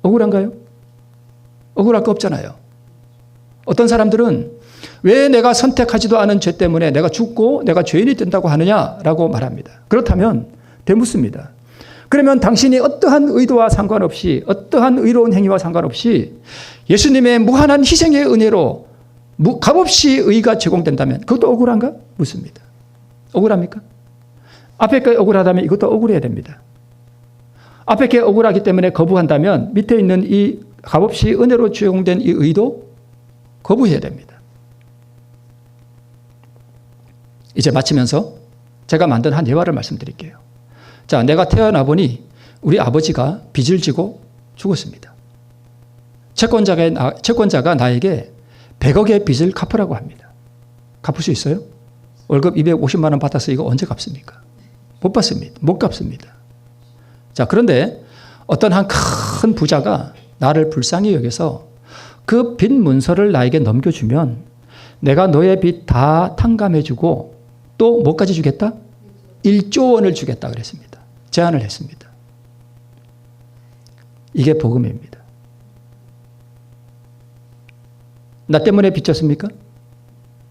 억울한가요? 억울할 거 없잖아요. 어떤 사람들은 왜 내가 선택하지도 않은 죄 때문에 내가 죽고 내가 죄인이 된다고 하느냐라고 말합니다. 그렇다면 되묻습니다. 그러면 당신이 어떠한 의도와 상관없이 어떠한 의로운 행위와 상관없이 예수님의 무한한 희생의 은혜로 값없이 의가 제공된다면 그것도 억울한가? 묻습니다. 억울합니까? 앞에 게 억울하다면 이것도 억울해야 됩니다. 앞에 게 억울하기 때문에 거부한다면 밑에 있는 이 값없이 은혜로 제공된 이 의도 거부해야 됩니다. 이제 마치면서 제가 만든 한 예화를 말씀드릴게요. 자, 내가 태어나 보니 우리 아버지가 빚을 지고 죽었습니다. 채권자가 나에게 100억의 빚을 갚으라고 합니다. 갚을 수 있어요? 월급 250만 원 받아서 이거 언제 갚습니까? 못 받습니다. 못 갚습니다. 자, 그런데 어떤 한 큰 부자가 나를 불쌍히 여겨서 그 빚 문서를 나에게 넘겨주면 내가 너의 빚 다 탕감해주고 또 뭐까지 주겠다? 1조 원을 주겠다 그랬습니다. 제안을 했습니다. 이게 복음입니다. 나 때문에 빚졌습니까?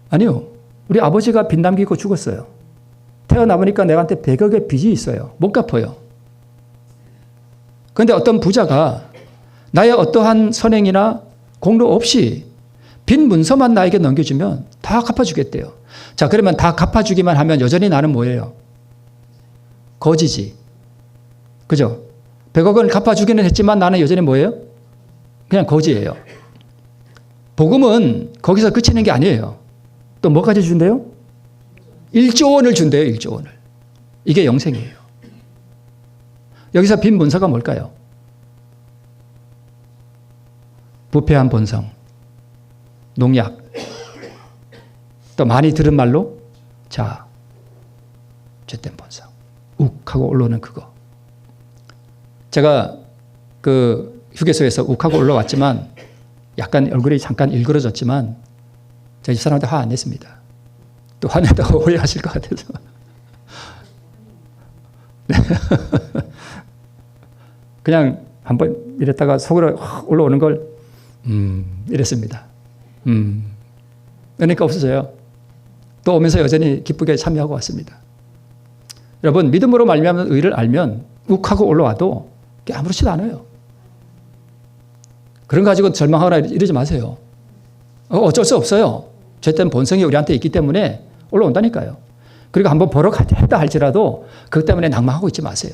아니요. 우리 아버지가 빚 남기고 죽었어요. 태어나보니까 내한테 100억의 빚이 있어요. 못 갚아요. 그런데 어떤 부자가 나의 어떠한 선행이나 공로 없이 빚 문서만 나에게 넘겨주면 다 갚아주겠대요. 자, 그러면 다 갚아주기만 하면 여전히 나는 뭐예요? 거지지. 그죠? 100억을 갚아주기는 했지만 나는 여전히 뭐예요? 그냥 거지예요. 복음은 거기서 그치는 게 아니에요. 또 뭐까지 준대요? 1조 원을 준대요. 1조 원을. 이게 영생이에요. 여기서 빈 문서가 뭘까요? 부패한 본성, 농약, 또 많이 들은 말로 자, 죄된 본성, 욱 하고 올라오는 그거. 제가 그 휴게소에서 욱 하고 올라왔지만 약간 얼굴이 잠깐 일그러졌지만 저희 집사람한테 화 안 냈습니다. 또 화낸다고 오해하실 것 같아서. 그냥 한번 이랬다가 속으로 확 올라오는 걸 이랬습니다. 그러니까 없어져요. 또 오면서 여전히 기쁘게 참여하고 왔습니다. 여러분, 믿음으로 말미암는 의를 알면 욱하고 올라와도 아무렇지도 않아요. 그런 거 가지고 절망하거나 이러지 마세요. 어쩔 수 없어요. 죄된 본성이 우리한테 있기 때문에 올라온다니까요. 그리고 한번 버럭했다 할지라도 그것 때문에 낭망하고 있지 마세요.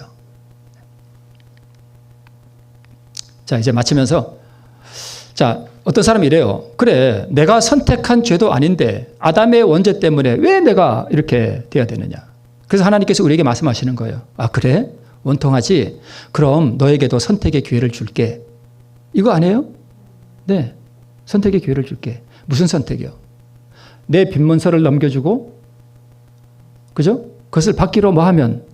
자, 이제 마치면서 자, 어떤 사람이 이래요. 그래, 내가 선택한 죄도 아닌데 아담의 원죄 때문에 왜 내가 이렇게 돼야 되느냐. 그래서 하나님께서 우리에게 말씀하시는 거예요. 아, 그래? 원통하지? 그럼 너에게도 선택의 기회를 줄게. 이거 아니에요? 네, 선택의 기회를 줄게. 무슨 선택이요? 내 빈문서를 넘겨주고, 그죠? 그것을 받기로 뭐 하면,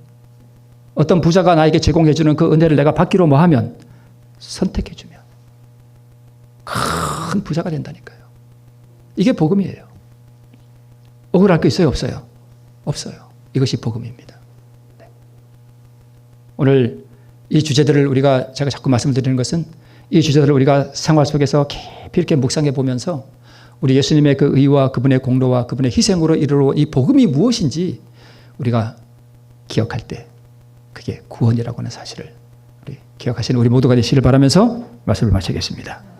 어떤 부자가 나에게 제공해주는 그 은혜를 내가 받기로 뭐 하면, 선택해주면 큰 부자가 된다니까요. 이게 복음이에요. 억울할 거 있어요? 없어요? 없어요. 이것이 복음입니다. 네. 오늘 이 주제들을 제가 자꾸 말씀을 드리는 것은 이 주제들을 우리가 생활 속에서 깊이 이렇게 묵상해 보면서 우리 예수님의 그 의와 그분의 공로와 그분의 희생으로 이르러 이 복음이 무엇인지 우리가 기억할 때 그게 구원이라고 하는 사실을 우리 기억하시는 우리 모두가 되시길 바라면서 말씀을 마치겠습니다.